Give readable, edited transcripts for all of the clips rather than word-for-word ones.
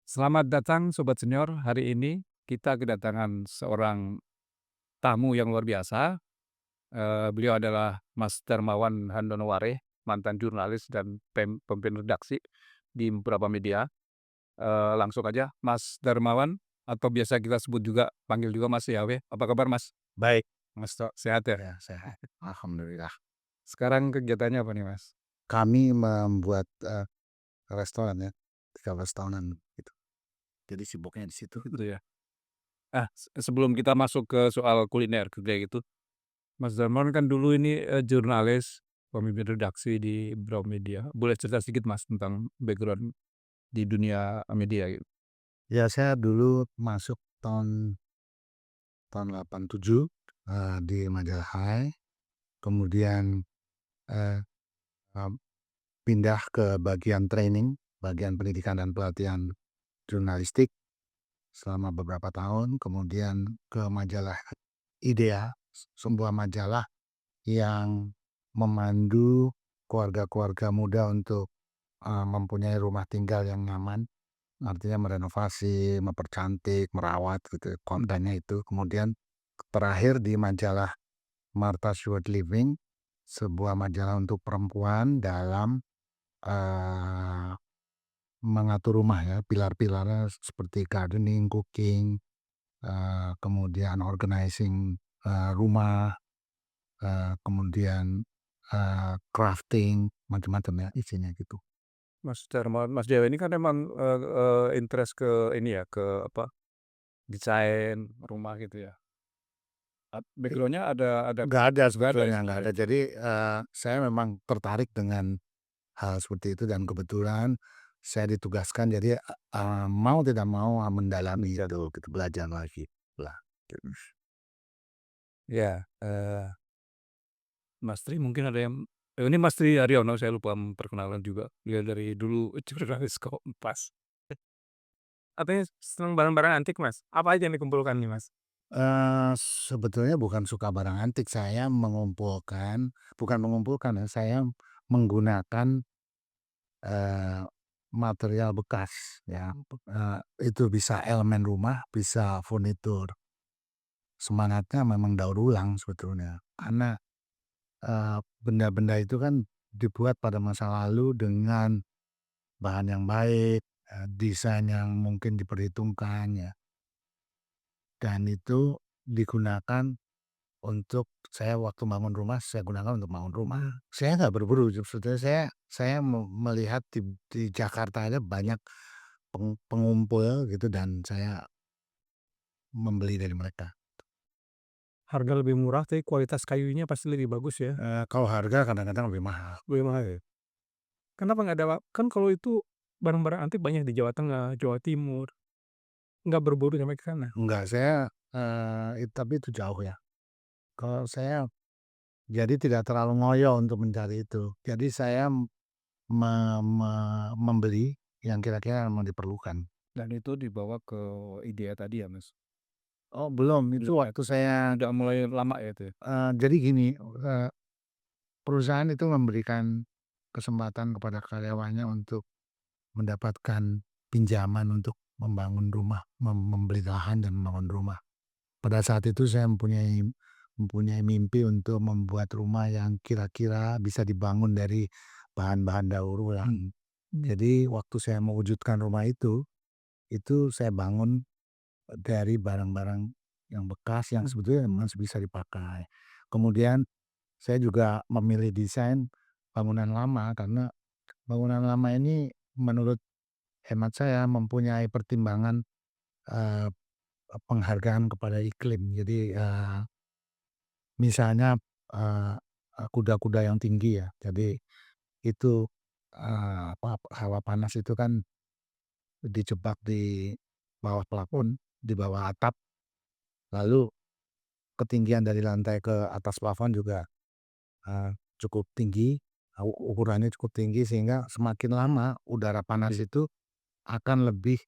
Selamat datang Sobat Senior, hari ini kita kedatangan seorang tamu yang luar biasa. Beliau adalah Mas Darmawan Handonoware, mantan jurnalis dan pemimpin redaksi di beberapa media. Langsung aja Mas Darmawan, atau biasa kita sebut juga, panggil juga Mas Yawe. Apa kabar Mas? Baik, Mas Tok. Sehat ya? Ya, sehat. Alhamdulillah. Sekarang kegiatannya apa nih Mas? Kami membuat, restoran ya, 13 tahunan gitu. Jadi sibuknya di situ. Itu ya. Sebelum kita masuk ke soal kuliner, kayak gitu, Mas Darmawan kan dulu ini, jurnalis, pemimpin redaksi di beberapa media. Boleh cerita sedikit Mas tentang background di dunia media gitu? Ya, saya dulu masuk tahun tahun 87, di majalah Hai, kemudian, eee, mmm, pindah ke bagian training, bagian pendidikan dan pelatihan jurnalistik selama beberapa tahun, kemudian ke majalah Idea, sebuah majalah yang memandu keluarga-keluarga muda untuk, mempunyai rumah tinggal yang nyaman, artinya merenovasi, mempercantik, merawat gitu kontennya itu. Kemudian terakhir di majalah Martha Stewart Living, sebuah majalah untuk perempuan dalam, eee, mengatur rumah ya, pilar-pilarnya seperti gardening, cooking, kemudian organizing, rumah. Kemudian, crafting, macam-macam ya isinya gitu. Mas Darmawan, Mas Dewa ini kan emang, interest ke ini ya, ke apa, desain rumah gitu ya? I Background-nya ada Nggak ada nggak ada ya sebetulnya, nggak sebenarnya? ada. Jadi, saya memang tertarik dengan hal seperti itu dan kebetulan saya ditugaskan jadi, mau tidak mau mendalami Desain. itu gitu, belajar lagi lah. Ya, Mas Tri mungkin ada yang ini Mas Tri Haryono, saya lupa memperkenalkan juga. Dia dari dulu jurnalis Kompas. Katanya senang barang-barang antik, Mas. Apa aja yang dikumpulkan nih, Mas? Sebetulnya bukan suka barang antik, saya bukan mengumpulkan ya, saya menggunakan material bekas ya, itu bisa elemen rumah, bisa furnitur. Semangatnya memang daur ulang sebetulnya, karena, benda-benda itu kan dibuat pada masa lalu dengan bahan yang baik, desain yang mungkin diperhitungkan ya, dan itu digunakan untuk saya waktu bangun rumah, saya gunakan untuk bangun rumah. Saya nggak berburu, sebetulnya saya melihat di Jakarta aja banyak pengumpul gitu dan saya membeli dari mereka. Harga lebih murah tapi kualitas kayunya pasti lebih bagus ya? Kalau harga kadang-kadang lebih mahal. Lebih mahal ya? Kenapa nggak ada kan kalau itu barang-barang antik banyak di Jawa Tengah, Jawa Timur, nggak berburu sampai ke sana? Enggak, saya, tapi itu jauh ya. Kalau saya jadi tidak terlalu ngoyo untuk mencari itu. Jadi saya me me membeli yang kira-kira memang diperlukan. Dan itu dibawa ke IDEA tadi ya, Mas? Oh belum, itu Belum ya? waktu saya, Udah mulai lama ya itu ya? jadi gini, perusahaan itu memberikan kesempatan kepada karyawannya untuk mendapatkan pinjaman untuk membangun rumah, membeli lahan dan membangun rumah. Pada saat itu saya mempunyai mempunyai mimpi untuk membuat rumah yang kira-kira bisa dibangun dari bahan-bahan daur ulang. Jadi waktu saya mewujudkan rumah itu saya bangun dari barang-barang yang bekas yang sebetulnya masih bisa dipakai. Kemudian saya juga memilih desain bangunan lama karena bangunan lama ini menurut hemat saya mempunyai pertimbangan, eee, penghargaan kepada iklim. Jadi, misalnya, eee kuda-kuda yang tinggi ya, jadi itu, hawa panas itu kan dijebak di bawah plafon, di bawah atap, lalu ketinggian dari lantai ke atas plafon juga, cukup tinggi, ukurannya cukup tinggi sehingga semakin lama udara panas itu akan lebih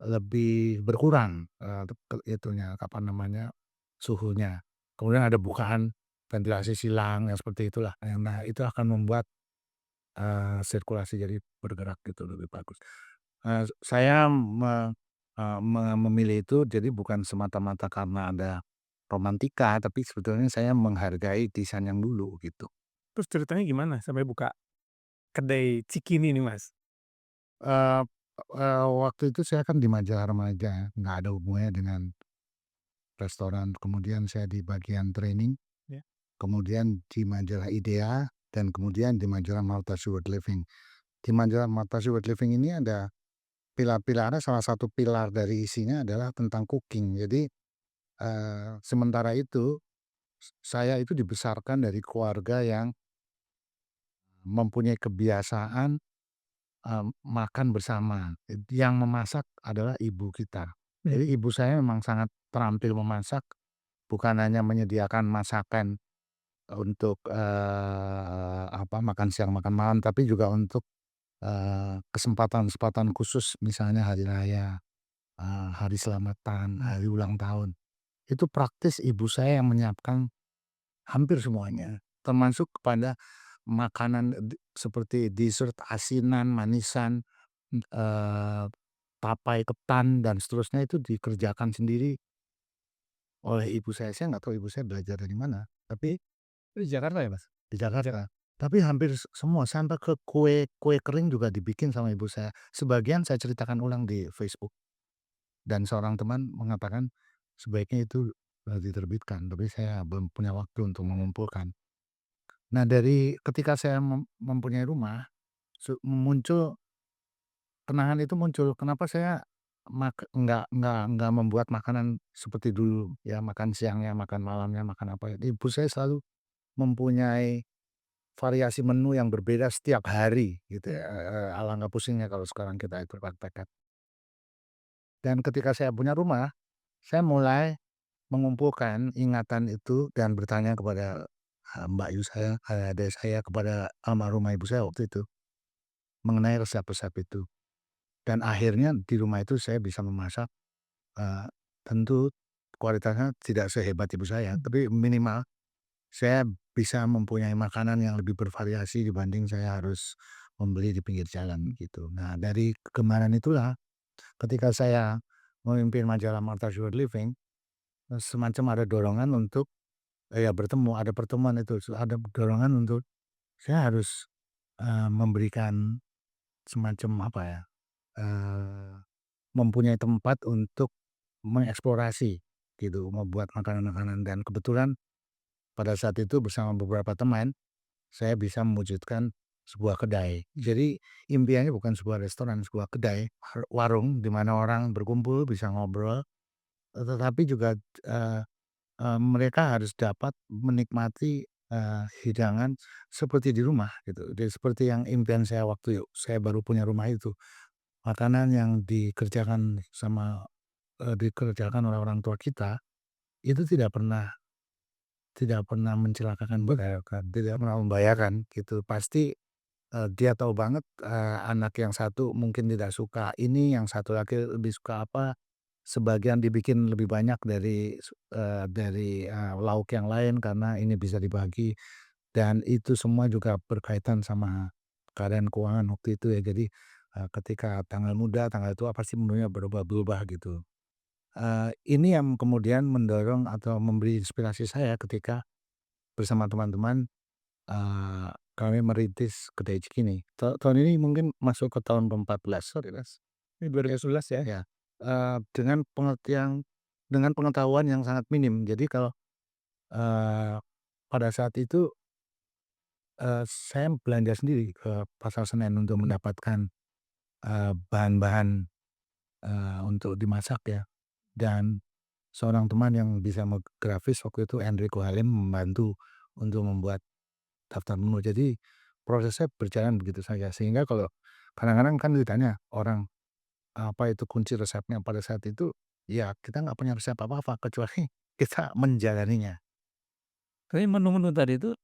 lebih berkurang, itunya, apa namanya, suhunya. Kemudian ada bukaan ventilasi silang yang seperti itulah. Nah, itu akan membuat, sirkulasi jadi bergerak gitu lebih bagus. Saya memilih itu jadi bukan semata-mata karena ada romantika, tapi sebetulnya saya menghargai desain yang dulu gitu. Terus ceritanya gimana sampai buka kedai Cikini nih, Mas? Eee Waktu itu saya kan di majalah remaja ya, nggak ada hubungannya dengan restoran, kemudian saya di bagian training, Ya. kemudian di majalah IDEA, dan kemudian di majalah Malta Steward Living. Di majalah Malta Steward Living ini ada pilar-pilarnya, salah satu pilar dari isinya adalah tentang cooking. Jadi, sementara itu saya itu dibesarkan dari keluarga yang mempunyai kebiasaan, makan bersama. Yang memasak adalah ibu kita. Iya. Jadi ibu saya memang sangat terampil memasak, bukan hanya menyediakan masakan untuk, makan siang, makan malam, tapi juga untuk, kesempatan-kesempatan khusus misalnya hari raya, hari selamatan, hari ulang tahun. Itu praktis ibu saya yang menyiapkan hampir semuanya, termasuk kepada makanan seperti dessert, asinan, manisan, tapai ketan dan seterusnya itu dikerjakan sendiri oleh ibu saya. Saya nggak tahu ibu saya belajar dari mana, tapi Itu di Jakarta ya, Mas? di Jakarta. Tapi hampir semua sampai ke kue kue kering juga dibikin sama ibu saya. Sebagian saya ceritakan ulang di Facebook dan seorang teman mengatakan sebaiknya itu, diterbitkan, tapi saya belum punya waktu untuk mengumpulkan. Nah, dari ketika saya mempunyai rumah, muncul kenangan itu muncul, kenapa saya nggak membuat makanan seperti dulu, ya makan siangnya, makan malamnya, makan apa. Ibu saya selalu mempunyai variasi menu yang berbeda setiap hari gitu ya, alangkah pusingnya kalau sekarang kita itu praktekkan. Dan ketika saya punya rumah, saya mulai mengumpulkan ingatan itu dan bertanya kepada, mbak Yu saya, adik saya, kepada almarhumah ibu saya waktu itu, mengenai resep-resep itu. Dan akhirnya di rumah itu saya bisa memasak, eee, tentu kualitasnya tidak sehebat ibu saya, tapi minimal saya bisa mempunyai makanan yang lebih bervariasi dibanding saya harus membeli di pinggir jalan gitu. Nah, dari kegemaran itulah ketika saya memimpin majalah Martha Stewart Living, semacam ada dorongan untuk, ya bertemu, ada pertemuan itu, ada dorongan untuk saya harus, memberikan semacam apa ya, eee, mempunyai tempat untuk mengeksplorasi gitu, membuat makanan-makanan, dan kebetulan pada saat itu bersama beberapa teman, saya bisa mewujudkan sebuah kedai. Jadi impiannya bukan sebuah restoran, sebuah kedai, warung di mana orang berkumpul bisa ngobrol, tetapi juga, eee mereka harus dapat menikmati, hidangan seperti di rumah gitu. Jadi seperti yang impian saya waktu saya baru punya rumah itu. Makanan yang dikerjakan oleh orang tua kita, itu tidak pernah mencelakakan tidak pernah membahayakan gitu. Pasti, dia tahu banget, anak yang satu mungkin tidak suka ini, yang satu lagi lebih suka apa, sebagian dibikin lebih banyak dari lauk yang lain karena ini bisa dibagi, dan itu semua juga berkaitan sama keadaan keuangan waktu itu ya. Jadi, ketika tanggal muda, tanggal tua pasti menunya berubah-berubah gitu. Ini yang kemudian mendorong atau memberi inspirasi saya ketika bersama teman-teman, kami merintis kedai Cikini. Tahun ini mungkin masuk ke tahun ke-14, sorry Mas. Ini 2011 ya? Ya, dengan pengetahuan yang sangat minim. Jadi kalau, eee, pada saat itu, saya belanja sendiri ke Pasar Senen untuk mendapatkan, bahan-bahan, untuk dimasak ya. Dan seorang teman yang bisa grafis waktu itu, Enrico Halim, membantu untuk membuat daftar menu. Jadi prosesnya berjalan begitu saja. Sehingga kalau kadang-kadang kan ditanya orang, apa itu kunci resepnya pada saat itu, ya kita nggak punya resep apa-apa kecuali kita menjalaninya. Tapi menu-menu tadi itu,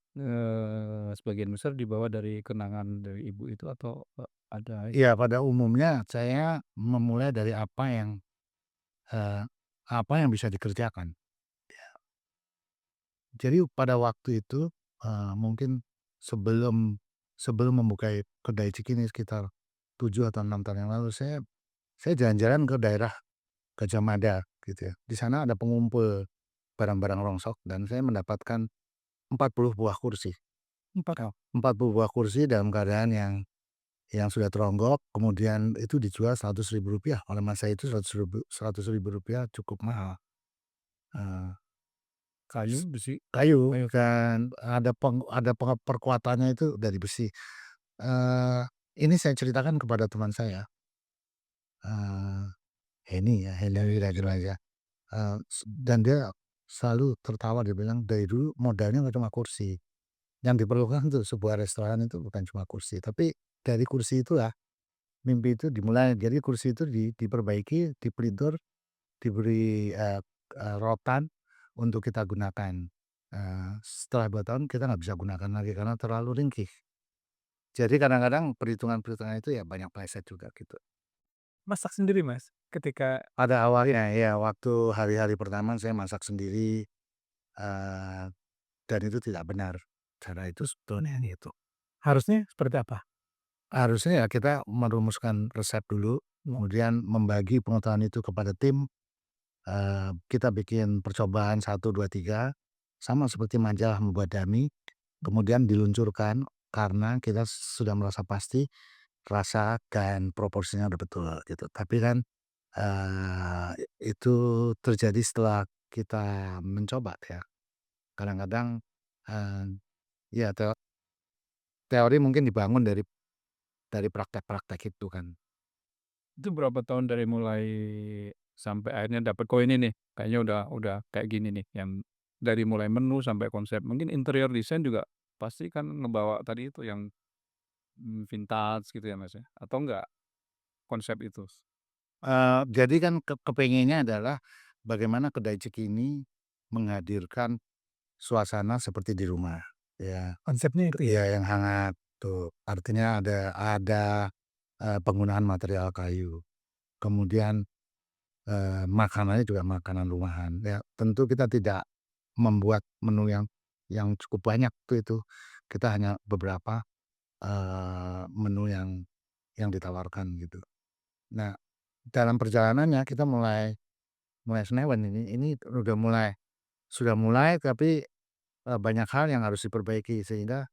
sebagian besar dibawa dari kenangan dari ibu itu atau, ada Ya pada umumnya saya memulai dari eee, apa yang bisa dikerjakan. Jadi pada waktu itu, mungkin sebelum sebelum membuka kedai Cikini sekitar 7 atau 6 tahun yang lalu saya jalan-jalan ke daerah Gajah Mada gitu ya. Di sana ada pengumpul barang-barang rongsok dan saya mendapatkan 40 buah kursi. 40 buah kursi dalam keadaan yang sudah teronggok, kemudian itu dijual Rp100.000. Oleh masa itu Rp100.000 cukup mahal. Kayu, besi. Kayu Kayu. dan ada perkuatannya itu dari besi. Eee, ini saya ceritakan kepada teman saya, eee, Henny Raja, dan dia selalu tertawa, dia bilang, "Dari dulu modalnya nggak cuma kursi, yang diperlukan untuk sebuah restoran itu bukan cuma kursi, tapi dari kursi itulah mimpi itu dimulai." Jadi kursi itu diperbaiki, dipelintir, diberi, rotan untuk kita gunakan. Setelah 2 tahun kita nggak bisa gunakan lagi karena terlalu ringkih. Jadi kadang-kadang perhitungan-perhitungan itu ya banyak meleset juga gitu. Masak sendiri, Mas, ketika Pada awalnya ya waktu hari-hari pertama saya masak sendiri, eee, dan itu tidak benar cara itu sebetulnya gitu. harusnya seperti apa? Harusnya ya kita merumuskan resep dulu, kemudian membagi pengetahuan itu kepada tim, kita bikin percobaan 1, 2, 3 sama seperti majalah membuat dummy, kemudian diluncurkan karena kita sudah merasa pasti rasa dan proporsinya udah betul gitu. Tapi kan, itu terjadi setelah kita mencoba ya. Kadang-kadang, eee, ya teori mungkin dibangun dari praktek-praktek itu kan. Itu berapa tahun dari mulai sampai akhirnya dapet, "Oh ini nih, kayaknya udah kayak gini nih," yang dari mulai menu sampai konsep. Mungkin interior design juga pasti kan ngebawa tadi itu yang, vintage gitu ya, Mas, ya? Atau enggak konsep itu? Jadi kan kepengennya adalah bagaimana kedai Cikini menghadirkan suasana seperti di rumah, ya. Konsepnya itu ya? Ya yang hangat tuh, artinya ada, penggunaan material kayu, kemudian, makanannya juga makanan rumahan. Ya tentu kita tidak membuat menu yang cukup banyak tuh itu, kita hanya beberapa, menu yang ditawarkan gitu. Nah, dalam perjalanannya kita mulai mulai senewan ini sudah mulai tapi, banyak hal yang harus diperbaiki sehingga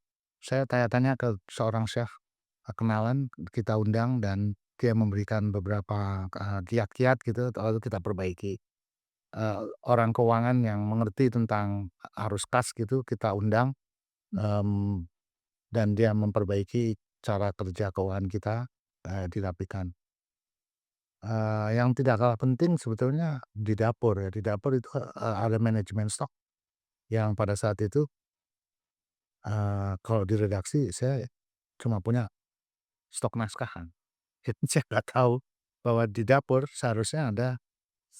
saya tanya-tanya ke seorang chef, kenalan kita undang dan dia memberikan beberapa, kiat-kiat gitu lalu kita perbaiki. Orang keuangan yang mengerti tentang arus kas gitu kita undang, mmm, dan dia memperbaiki cara kerja keuangan kita, dirapikan. Yang tidak kalah penting sebetulnya di dapur ya, di dapur itu, ada manajemen stok yang pada saat itu, kalau di redaksi saya cuma punya stok naskah. Jadi saya nggak tahu bahwa di dapur seharusnya ada,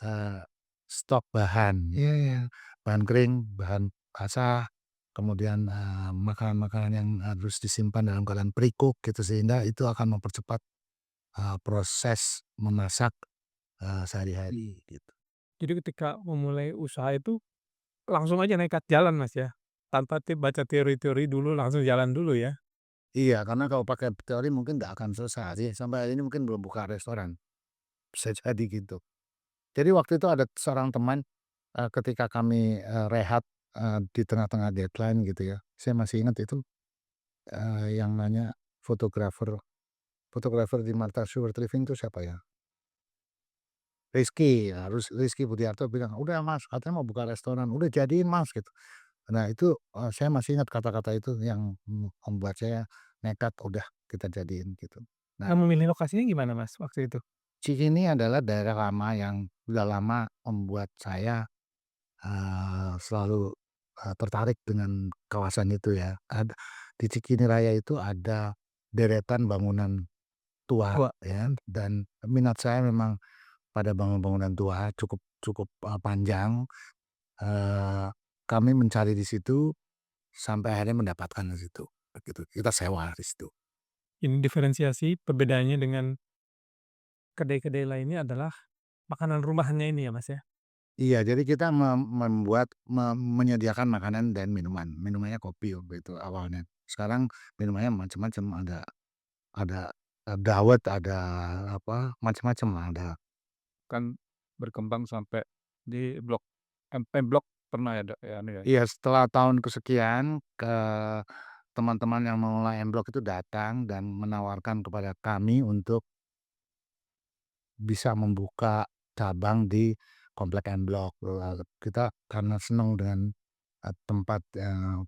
eee, stok bahan, iya, bahan kering, bahan basah, kemudian, makanan-makanan yang harus disimpan dalam keadaan pre-cook gitu sehingga itu akan mempercepat, proses memasak, sehari-hari gitu. Jadi ketika memulai usaha itu langsung aja nekat jalan, Mas, ya? Tanpa baca teori-teori dulu, langsung jalan dulu ya? Iya, karena kalau pakai teori mungkin nggak akan selesai sih, sampai hari ini mungkin belum buka restoran, bisa jadi gitu. Jadi waktu itu ada seorang teman, ketika kami, rehat, di tengah-tengah deadline gitu ya, saya masih ingat itu, yang nanya fotografer fotografer di Martha Stewart Living itu siapa ya? Rizky, ya Rizky Budiarto bilang, "Udah Mas, katanya mau buka restoran, udah jadiin Mas," gitu. Nah itu, saya masih ingat kata-kata itu yang, membuat saya nekat, udah kita jadiin gitu. Nah, Memilih lokasinya gimana, Mas, waktu itu? Cikini adalah daerah lama yang sudah lama membuat saya, selalu, tertarik dengan kawasan itu ya. Di Cikini Raya itu ada deretan bangunan tua Wah, ya, dan minat saya memang pada bangunan-bangunan tua cukup cukup, panjang. Eee, Kami mencari di situ sampai akhirnya mendapatkan di situ, begitu. Kita sewa di situ. ini diferensiasi perbedaannya dengan kedai-kedai lainnya adalah makanan rumahannya ini ya, Mas, ya? Iya, jadi kita membuat menyediakan makanan dan minuman. Minumannya kopi waktu itu awalnya. Sekarang minumannya macam-macam, ada dawet, ada macam-macam lah, ada. Kan berkembang sampai di Blok M Block pernah ada ya anu ya? Iya, setelah tahun kesekian, teman-teman yang mengelola M-Block itu datang dan menawarkan kepada kami untuk bisa membuka cabang di komplek M-Block. Lalu kita karena senang dengan, tempat,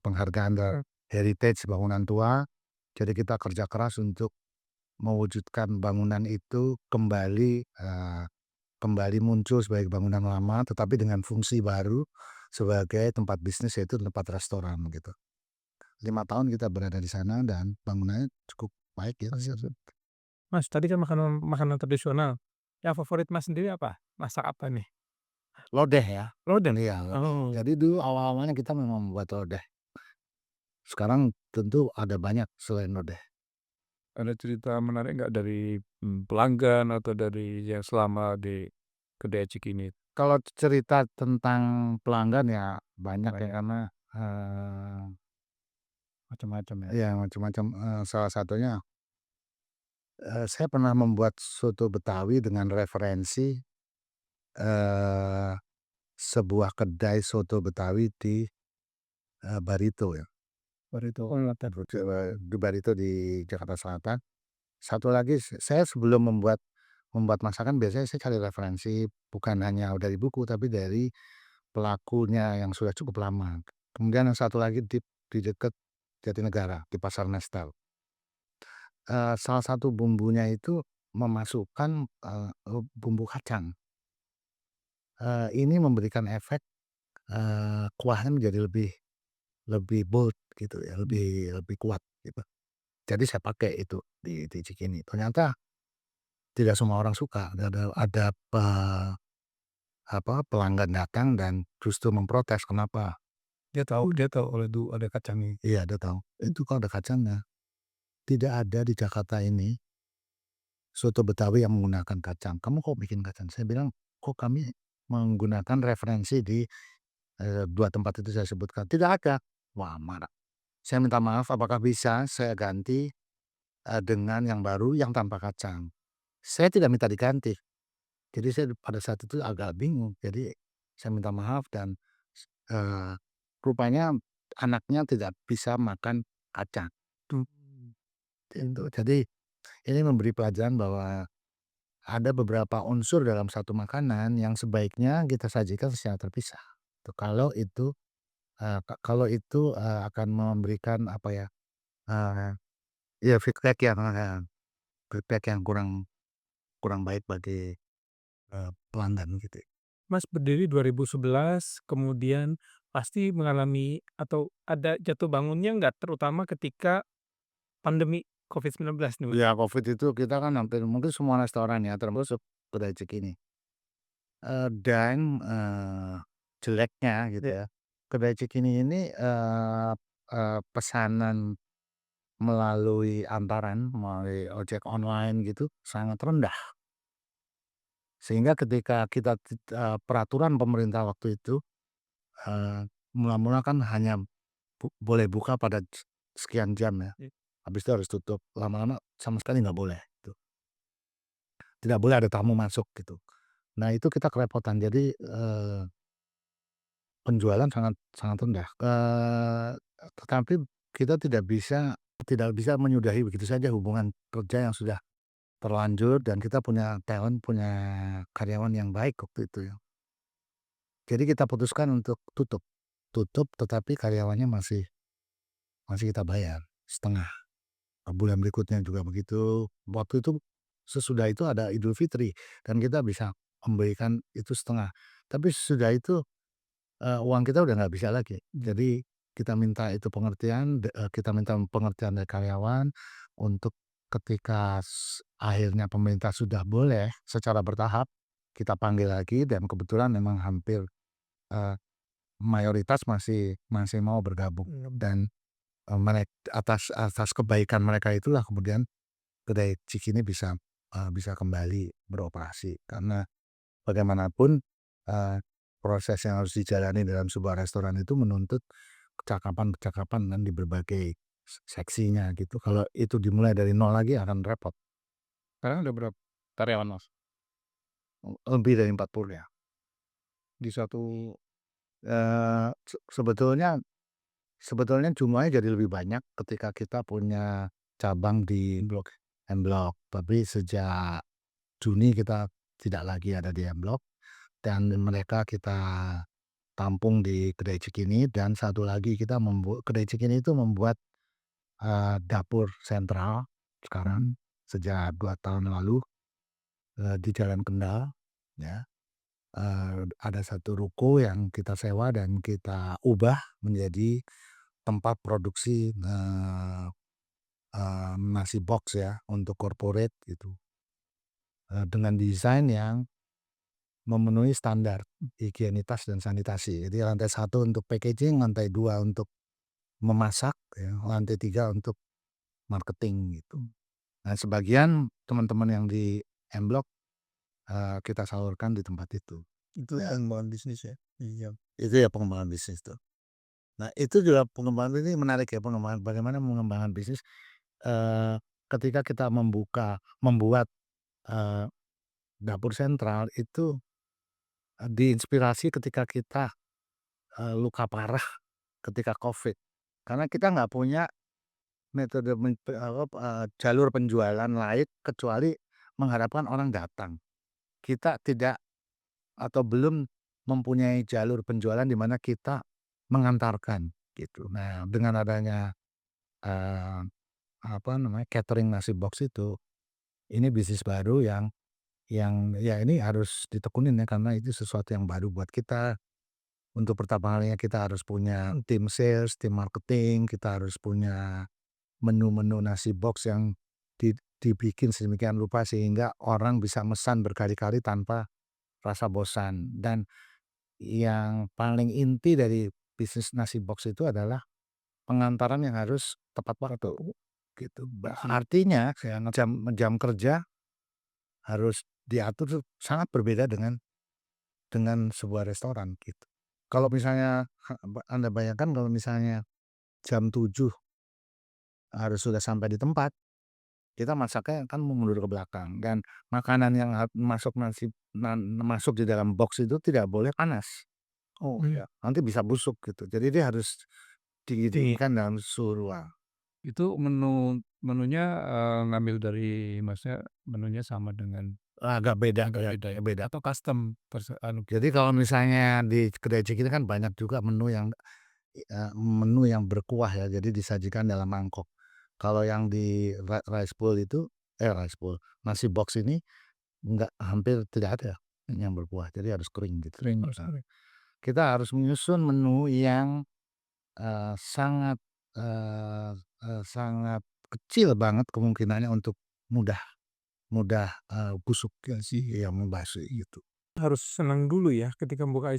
penghargaan heritage bangunan tua, jadi kita kerja keras untuk mewujudkan bangunan itu kembali muncul sebagai bangunan lama, tetapi dengan fungsi baru sebagai tempat bisnis, yaitu tempat restoran gitu. 5 tahun kita berada di sana dan bangunannya cukup baik ya. Mas, tadi kan makanan makanan tradisional, yang favorit Mas sendiri apa? Masak apa nih? Lodeh ya. Lodeh? Iya, Oh, jadi dulu awal-awalnya kita memang membuat lodeh. Sekarang tentu ada banyak selain lodeh. Ada cerita menarik nggak dari, pelanggan atau dari yang selama di kedai Cikini? Kalau cerita tentang pelanggan ya banyak ya, Banyak. karena, Macam-macam ya? iya macam-macam, salah satunya, saya pernah membuat soto Betawi dengan referensi, eee, sebuah kedai soto Betawi di, Barito ya. Barito. Di Barito di Jakarta Selatan. Satu lagi, saya sebelum membuat masakan biasanya saya cari referensi bukan hanya dari buku, tapi dari pelakunya yang sudah cukup lama. Kemudian yang satu lagi di dekat Jatinegara, di Pasar Nestel. Salah satu bumbunya itu memasukkan, bumbu kacang. Ini memberikan efek, kuahnya menjadi lebih lebih bold gitu ya, lebih lebih kuat gitu. Jadi saya pakai itu di Cikini. Ternyata tidak semua orang suka, ada pelanggan datang dan justru memprotes, "Kenapa?" dia tahu kalau itu ada kacangnya. Iya, dia tahu, "Itu kok ada kacangnya? Tidak ada di Jakarta ini soto Betawi yang menggunakan kacang. Kamu kok bikin kacang?" Saya bilang, "Kok kami menggunakan referensi di, 2 tempat itu saya sebutkan." "Tidak ada." Wah, marah. Saya minta maaf, apakah bisa saya ganti, dengan yang baru yang tanpa kacang? Saya tidak minta diganti. Jadi saya pada saat itu agak bingung. Jadi saya minta maaf dan eee, rupanya anaknya tidak bisa makan kacang, Mmm, gitu. Jadi ini memberi pelajaran bahwa ada beberapa unsur dalam satu makanan yang sebaiknya kita sajikan secara terpisah. Tuh, kalau itu, akan memberikan apa ya, eee, ya feedback yang kurang kurang baik bagi, pelanggan gitu. Mas berdiri 2011, kemudian pasti mengalami atau ada jatuh bangunnya nggak, terutama ketika pandemi COVID-19 nih, Mas? Ya, Covid itu kita kan hampir mungkin semua restoran ya, termasuk kedai Cikini. Dan, jeleknya gitu ya, kedai Cikini ini, pesanan melalui ojek online gitu sangat rendah. Sehingga ketika kita peraturan pemerintah waktu itu, eee, mula-mula kan hanya boleh buka pada sekian jam ya, Iya. habis itu harus tutup, lama-lama sama sekali nggak boleh gitu, tidak boleh ada tamu masuk gitu. Nah itu kita kerepotan jadi, penjualan sangat sangat rendah, tetapi kita tidak bisa menyudahi begitu saja hubungan kerja yang sudah terlanjur dan kita punya talent, punya karyawan yang baik waktu itu ya. Jadi kita putuskan untuk tutup tetapi karyawannya masih masih kita bayar setengah, bulan berikutnya juga begitu. Waktu itu sesudah itu ada Idul Fitri dan kita bisa memberikan itu setengah, tapi sesudah itu uang kita udah nggak bisa lagi. Mmm. Jadi kita minta pengertian dari karyawan untuk ketika akhirnya pemerintah sudah boleh secara bertahap, kita panggil lagi dan kebetulan memang hampir, eee, mayoritas masih masih mau bergabung Mmm. dan, atas atas kebaikan mereka itulah kemudian kedai Cikini bisa kembali beroperasi. Karena bagaimanapun, eee, proses yang harus dijalani dalam sebuah restoran itu menuntut kecakapan-kecakapan kan di berbagai seksinya gitu. Kalau itu dimulai dari nol lagi akan repot. Sekarang ada berapa karyawan, Mas? Lebih dari 40 ya. Di suatu Sebetulnya sebetulnya jumlahnya jadi lebih banyak ketika kita punya cabang di blok. M Block, tapi sejak Juni kita tidak lagi ada di M Block dan mereka kita tampung di Kedai Cikini dan satu lagi kita Kedai Cikini itu membuat, dapur sentral sekarang sejak 2 tahun lalu, di Jalan Kendal ya. Ada satu ruko yang kita sewa dan kita ubah menjadi tempat produksi, nasi box ya untuk corporate gitu, dengan desain yang memenuhi standar higienitas dan sanitasi. Jadi lantai 1 untuk packaging, lantai 2 untuk memasak ya, lantai 3 untuk marketing gitu. Nah sebagian teman-teman yang di M Block, kita salurkan di tempat itu. Itu pengembangan bisnis ya? Iya. Itu ya pengembangan bisnis tuh. Nah itu juga pengembangan ini menarik ya, bagaimana mengembangkan bisnis, ketika kita membuat, eee, dapur sentral itu, diinspirasi ketika kita, luka parah ketika Covid. Karena kita nggak punya metode jalur penjualan lain kecuali mengharapkan orang datang. Kita tidak atau belum mempunyai jalur penjualan di mana kita mengantarkan gitu. Nah dengan adanya, eee, catering nasi box itu, ini bisnis baru yang ya ini harus ditekunin ya karena itu sesuatu yang baru buat kita. Untuk pertama kalinya kita harus punya tim sales, tim marketing, kita harus punya menu-menu nasi box yang dibikin sedemikian rupa sehingga orang bisa mesan berkali-kali tanpa rasa bosan. Dan yang paling inti dari bisnis nasi box itu adalah pengantaran yang harus tepat waktu, gitu. Artinya jam jam kerja harus diatur sangat berbeda dengan sebuah restoran, gitu. Kalau misalnya Anda bayangkan kalau misalnya jam 7 harus sudah sampai di tempat, kita masaknya kan mundur ke belakang dan makanan yang masuk di dalam box itu tidak boleh panas. Oh, iya. Nanti bisa busuk gitu. Jadi dia harus didinginkan dalam suhu ruang. Itu menunya, ngambil dari Masnya menunya sama dengan Agak beda agak ya, beda ya? beda. Atau custom Jadi kalau misalnya di kedai Ciki kan banyak juga menu yang berkuah ya, jadi disajikan dalam mangkok. Kalau yang di rice bowl, nasi box ini hampir tidak ada yang berkuah, jadi harus kering gitu. kering? Kita harus menyusun menu yang, sangat, eee sangat kecil banget kemungkinannya untuk mudah mudah, busuk ya sih, ya basi gitu. Harus senang dulu ya ketika buka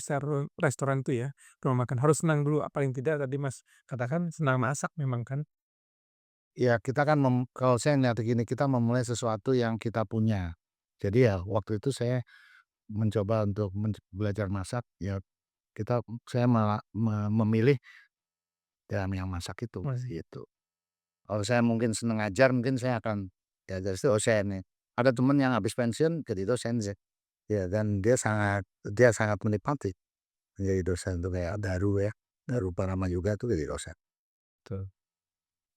restoran tuh ya, rumah makan. Harus senang dulu, paling tidak tadi Mas katakan senang masak memang kan? Ya kita kan kalau saya ngelihat gini, kita memulai sesuatu yang kita punya. Jadi ya waktu itu saya mencoba untuk belajar masak, ya saya malah memilih dalam yang masak itu, Mas gitu. Kalau saya mungkin seneng ngajar, mungkin saya akan ya dari situ dosen nih. Ada temen yang habis pensiun jadi dosen sih, ya dan dia sangat menikmati menjadi dosen tuh kayak Daru ya, Daru Parama juga tuh jadi dosen. Betul.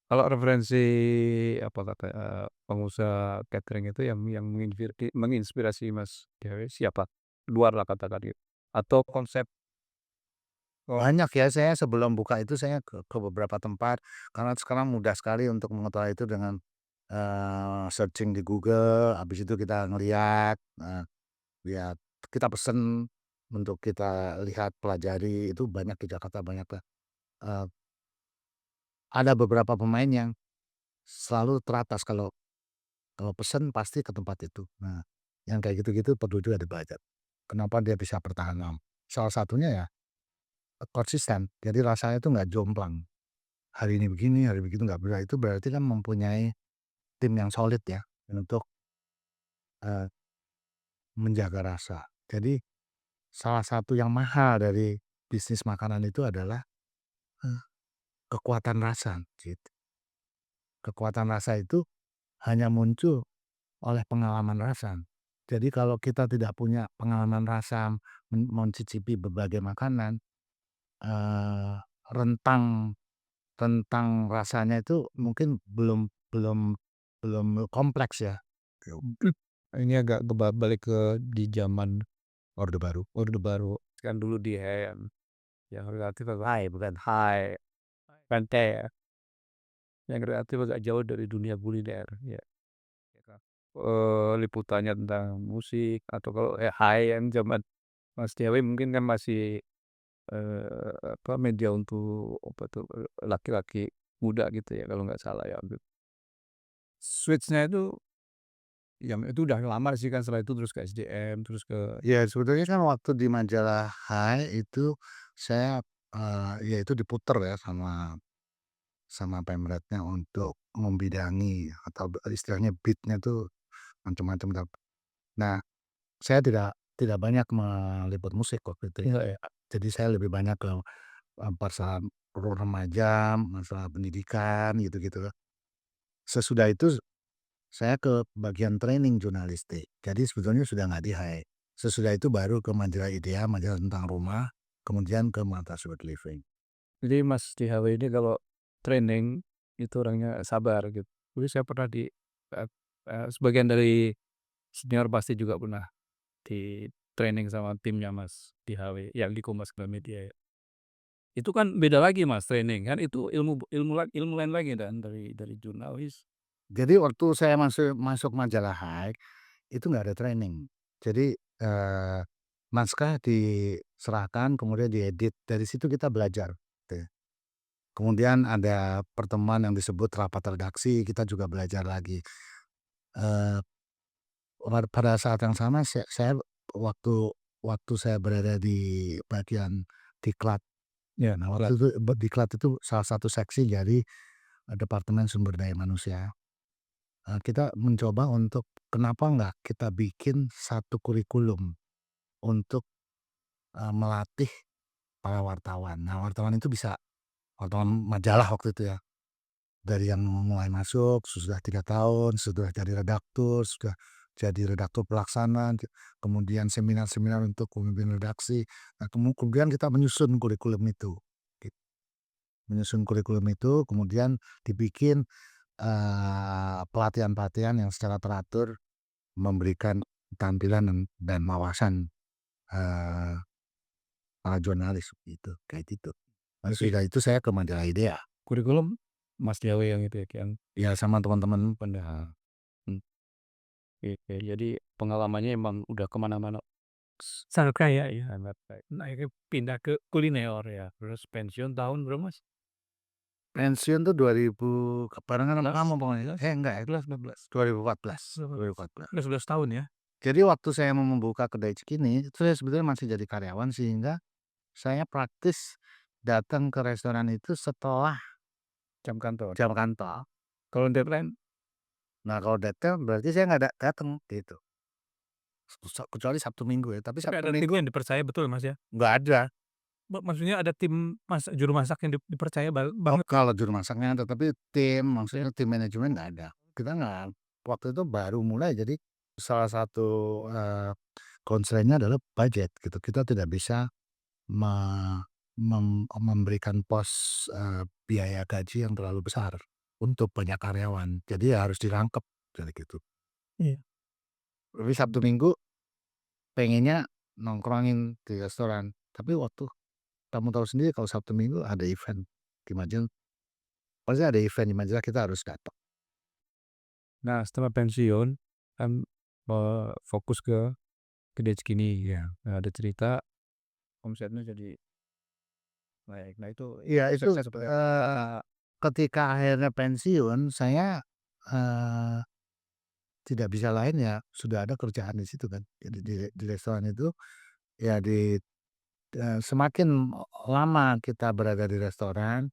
Kalau referensi apa kata, pengusaha catering itu yang menginspirasi Mas Dewe siapa? Luar lah katakan gitu. Atau konsep Banyak ya, saya sebelum buka itu saya ke beberapa tempat, karena sekarang mudah sekali untuk mengetahui itu dengan, searching di Google, habis itu kita ngelihat, lihat kita pesen untuk kita lihat, pelajari, itu banyak di Jakarta banyak lah. Eee, ada beberapa pemain yang selalu teratas kalau kalau pesen pasti ke tempat itu. Nah, yang kayak gitu-gitu perlu juga dibaca. Kenapa dia bisa bertahan lama? Salah satunya ya konsisten, jadi rasanya itu nggak jomplang. Hari ini begini, hari begitu nggak benar, itu berarti kan mempunyai tim yang solid ya untuk, eee, menjaga rasa. Jadi salah satu yang mahal dari bisnis makanan itu adalah, eee, kekuatan rasa gitu. Kekuatan rasa itu hanya muncul oleh pengalaman rasa. Jadi kalau kita tidak punya pengalaman rasa mencicipi berbagai makanan, eee, rentang rentang rasanya itu mungkin belum belum belum kompleks ya. Mungkin ini agak balik ke di zaman Orde Baru. Orde Baru, kan dulu di yang relatif agak high, bukan high pantai ya, yang relatif agak jauh dari dunia kuliner, ya. Liputannya tentang musik atau kalau high yang zaman Mas Dewi mungkin kan masih, media untuk apa tuh, laki-laki muda gitu ya kalau nggak salah ya, switch-nya itu yang itu udah lama sih kan, setelah itu terus ke SDM, terus ke Ya sebetulnya kan waktu di majalah Hai itu saya, ya itu diputer ya sama sama pemretnya untuk membidangi atau istilahnya beat-nya tuh macam-macam. Nah, saya tidak tidak banyak meliput musik waktu itu ya. Jadi saya lebih banyak ke, masalah remaja, masalah pendidikan gitu-gitu. Sesudah itu saya ke bagian training jurnalistik. Jadi sebetulnya sudah nggak di Hai. Sesudah itu baru ke majalah Idea, majalah tentang rumah, kemudian ke Malta Sweet Living. jadi Mas DHW ini kalau training itu orangnya sabar gitu. Jadi saya pernah eee sebagian dari senior pasti juga pernah di-training sama timnya Mas DHW yang di Kompas Gramedia ya. Itu kan beda lagi Mas training kan, itu ilmu lain lagi kan dari jurnalis. Jadi waktu saya masuk masuk majalah Hai, itu nggak ada training. Jadi, naskah diserahkan kemudian diedit, dari situ kita belajar, gitu ya. Kemudian ada pertemuan yang disebut rapat redaksi, kita juga belajar lagi. Eee, pada saat yang sama saya waktu waktu saya berada di bagian diklat, Ya, nah plat waktu itu diklat itu salah satu seksi dari, Departemen Sumber Daya Manusia. Kita mencoba untuk kenapa nggak kita bikin satu kurikulum untuk, melatih para wartawan. Nah, wartawan itu bisa wartawan majalah waktu itu ya, dari yang mulai masuk sudah 3 tahun, sudah jadi redaktur, sudah jadi redaktur pelaksana, kemudian seminar-seminar untuk pemimpin redaksi. Nah, kemudian kita menyusun kurikulum itu, menyusun kurikulum itu kemudian dibikin, pelatihan-pelatihan yang secara teratur memberikan tampilan dan wawasan, eee, para jurnalis gitu, kayak gitu. tapi Sesudah itu saya ke majalah Idea, kurikulum Mas DHW yang itu ya, yang ya sama teman-teman. pernah oke, jadi pengalamannya emang udah ke mana-mana. Sangat kaya ya. Sangat baik. Nah, akhirnya pindah ke kuliner ya. Terus pensiun tahun berapa Mas? Pensiun tuh 2000 barengan sama 11? kamu pokoknya. 11? Enggak ya, 11, 12? 2014, Berapa? 2014. Udah 11 tahun ya? Jadi waktu saya mau membuka kedai Cikini, itu saya sebetulnya masih jadi karyawan sehingga saya praktis datang ke restoran itu setelah Jam kantor. jam kantor. Kalau deadline Nah kalau detail berarti saya nggak datang gitu, kecuali Sabtu Minggu ya, tapi Tapi Sabtu ada tim Minggu yang dipercaya betul, Mas, ya? nggak ada. Maksudnya ada tim juru masak yang dipercaya Oh, banget? kalau juru masaknya ada, tapi tim, maksudnya tim manajemen nggak ada. Kita nggak, waktu itu baru mulai, jadi salah satu, constraint-nya adalah budget gitu. Kita tidak bisa me memberikan pos, biaya gaji yang terlalu besar untuk banyak karyawan. Jadi ya harus dirangkep, jadi gitu. Iya. Tapi Sabtu Minggu pengennya nongkrongin di restoran, tapi waktu kamu tahu sendiri kalau Sabtu Minggu ada event di Majen, pasti ada event di Majalah, kita harus datang. nah setelah pensiun kan, fokus ke kedai Cikini ya. Nah ada cerita omsetnya jadi naik. Nah itu Iya itu, prosesnya seperti apa? ketika akhirnya pensiun saya, eee, tidak bisa lain ya sudah ada kerjaan di situ kan. Jadi di restoran itu ya semakin lama kita berada di restoran,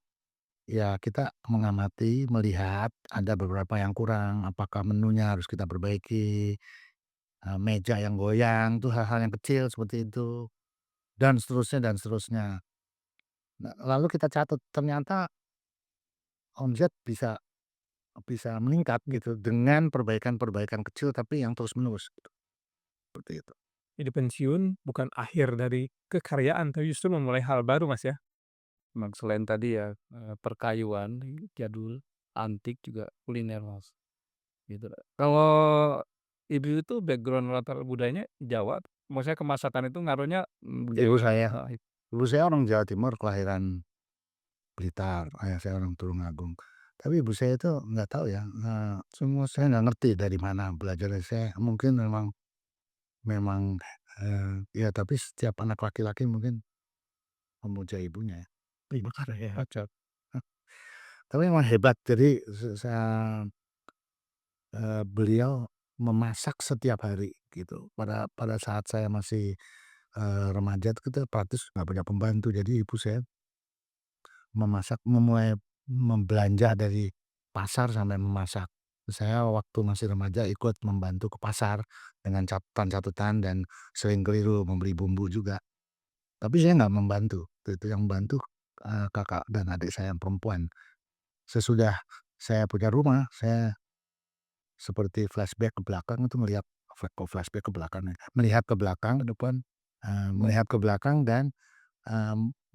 ya kita mengamati, melihat ada beberapa yang kurang, apakah menunya harus kita perbaiki, meja yang goyang, tuh hal-hal yang kecil seperti itu, dan seterusnya dan seterusnya. Nah, lalu kita catat ternyata omset bisa bisa meningkat gitu dengan perbaikan-perbaikan kecil tapi yang terus-menerus gitu, seperti itu. Jadi pensiun bukan akhir dari kekaryaan, tapi justru memulai hal baru, Mas, ya? Memang selain tadi ya, perkayuan jadul, antik, juga kuliner, Mas, gitu. Kalau Ibu itu background latar budayanya Jawa, maksudnya ke masakan itu ngaruhnya, Ibu saya heeh, ibu saya orang Jawa Timur kelahiran Blitar, ayah saya orang Tulungagung. Tapi ibu saya itu nggak tahu ya, semua saya nggak ngerti dari mana belajarnya. Saya mungkin memang memang, ya tapi setiap anak laki-laki mungkin memuja ibunya ya. Ibu kan ya. cocok. Tapi memang hebat. Jadi beliau memasak setiap hari gitu. Pada pada saat saya masih, remaja itu kita praktis nggak punya pembantu. Jadi ibu saya memasak, memulai membelanja dari pasar sampai memasak. Saya waktu masih remaja ikut membantu ke pasar dengan catatan-catatan dan sering keliru membeli bumbu juga. Tapi saya nggak membantu, waktu itu yang membantu, kakak dan adik saya yang perempuan. Sesudah saya punya rumah, saya seperti flashback ke belakang itu melihat, kok flashback ke belakang ya, melihat ke belakang, ke depan, melihat ke belakang dan,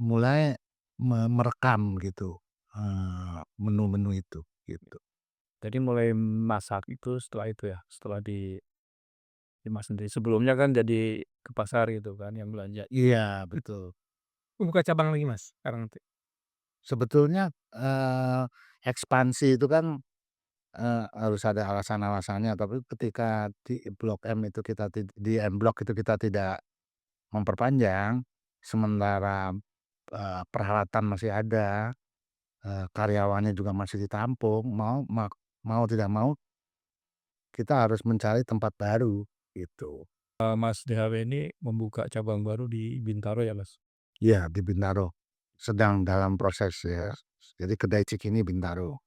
mulai merekam gitu, menu-menu itu, gitu. Jadi mulai masak itu setelah itu ya, setelah di Mas sendiri. Sebelumnya kan jadi ke pasar gitu kan yang belanja. Iya, betul. Buka cabang lagi, Mas, sekarang tuh? Sebetulnya, ekspansi itu kan, harus ada alasan-alasannya, tapi ketika di Blok M itu kita di M Block itu kita tidak memperpanjang, sementara, peralatan masih ada, karyawannya juga masih ditampung, mau tidak mau kita harus mencari tempat baru, gitu. Mas DHW ini membuka cabang baru di Bintaro ya, Mas? Iya, di Bintaro, sedang dalam proses ya, jadi kedai Cikini Bintaro.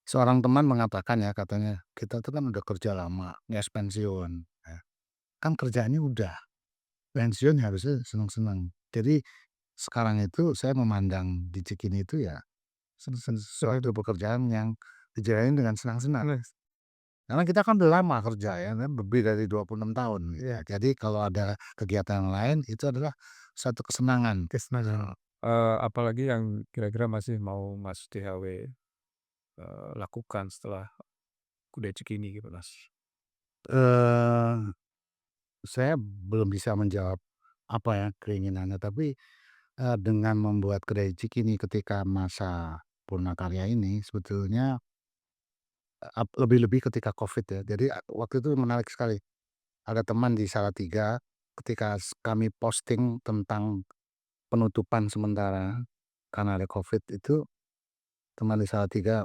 Seorang teman mengatakan ya, katanya, "Kita tuh kan udah kerja lama, nges pensiun, ya, kan kerjaannya udah, pensiun harusnya seneng-seneng." Jadi, sekarang itu saya memandang di Cikini itu ya, suatu pekerjaan yang dijalani dengan senang-senang. Mas, Karena kita kan udah lama kerja ya kan, lebih dari 26 tahun gitu ya. Jadi kalau ada kegiatan lain itu adalah satu kesenangan. kesenangan. Apalagi yang kira-kira masih mau Mas DHW, lakukan setelah Kuda Cikini gitu, Mas? Eee, saya belum bisa menjawab apa ya keinginannya, tapi, dengan membuat kedai Cikini ketika masa Purnakarya ini sebetulnya, lebih-lebih ketika Covid ya. Jadi, waktu itu menarik sekali. Ada teman di Salatiga ketika kami posting tentang penutupan sementara karena ada Covid itu, teman di Salatiga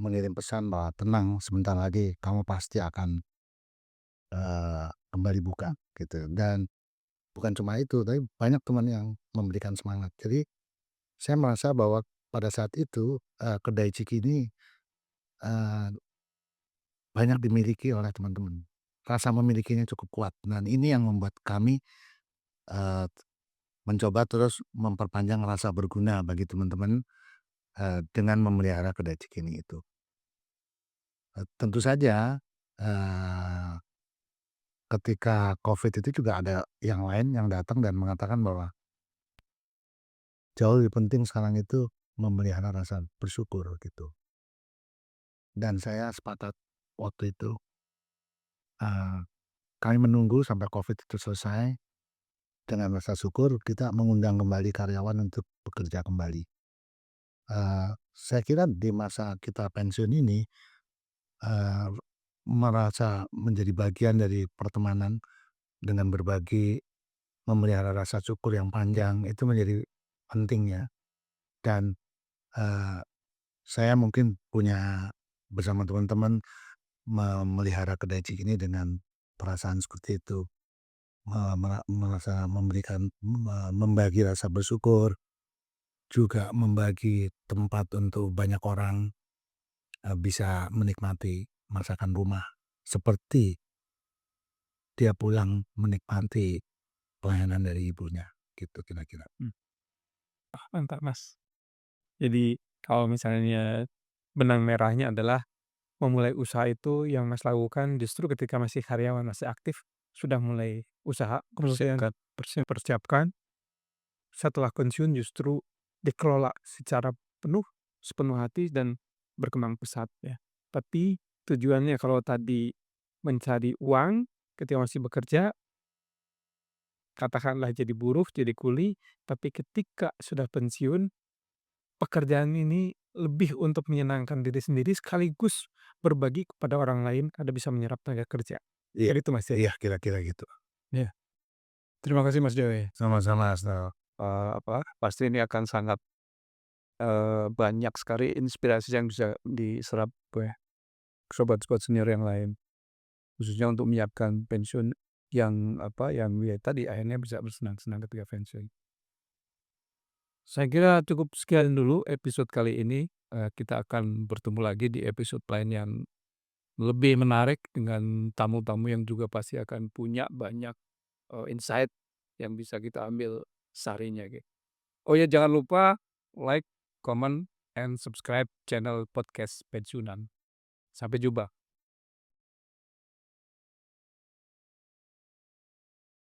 mengirim pesan bahwa, "Tenang, sebentar lagi kamu pasti akan, kembali buka," gitu. Dan bukan cuma itu, tapi banyak teman yang memberikan semangat. Jadi saya merasa bahwa pada saat itu, kedai Cikini, eee, banyak dimiliki oleh teman-teman. Rasa memilikinya cukup kuat dan ini yang membuat kami, eee, mencoba terus memperpanjang rasa berguna bagi teman-teman, dengan memelihara kedai Cikini itu. Tentu saja, eee, ketika Covid itu juga ada yang lain yang datang dan mengatakan bahwa jauh lebih penting sekarang itu memelihara rasa bersyukur gitu. Dan saya sepakat waktu itu, eee, kami menunggu sampai Covid itu selesai, dengan rasa syukur kita mengundang kembali karyawan untuk bekerja kembali. Saya kira di masa kita pensiun ini, eee, merasa menjadi bagian dari pertemanan dengan berbagi, memelihara rasa syukur yang panjang itu menjadi penting ya. Dan, eee, saya mungkin punya bersama teman-teman memelihara kedai Cikini dengan perasaan seperti itu, merasa memberikan, membagi rasa bersyukur, juga membagi tempat untuk banyak orang, bisa menikmati masakan rumah, seperti dia pulang menikmati pelayanan dari ibunya, gitu kira-kira. Mmm. Mantap, Mas. Jadi kalau misalnya benang merahnya adalah memulai usaha itu yang Mas lakukan justru ketika masih karyawan, masih aktif, sudah mulai usaha, kemudian persiapkan, setelah pensiun justru dikelola secara penuh, sepenuh hati dan berkembang pesat ya. Tapi tujuannya kalau tadi mencari uang ketika masih bekerja, katakanlah jadi buruh, jadi kuli, tapi ketika sudah pensiun, pekerjaan ini lebih untuk menyenangkan diri sendiri sekaligus berbagi kepada orang lain, Anda bisa menyerap tenaga kerja. Iya, Gitu Mas ya? iya kira-kira gitu. Iya. Terima kasih Mas Dewe. Sama-sama, Asnawi. Pasti ini akan sangat, banyak sekali inspirasi yang bisa diserap oleh sobat-sobat senior yang lain, khususnya untuk menyiapkan pensiun yang, yang ya tadi akhirnya bisa bersenang-senang ketika pensiun. Saya kira cukup sekian dulu episode kali ini, kita akan bertemu lagi di episode lain yang lebih menarik dengan tamu-tamu yang juga pasti akan punya banyak, insight yang bisa kita ambil sarinya gitu. Oh ya jangan lupa like, comment, and subscribe channel podcast pensiunan. Sampai jumpa.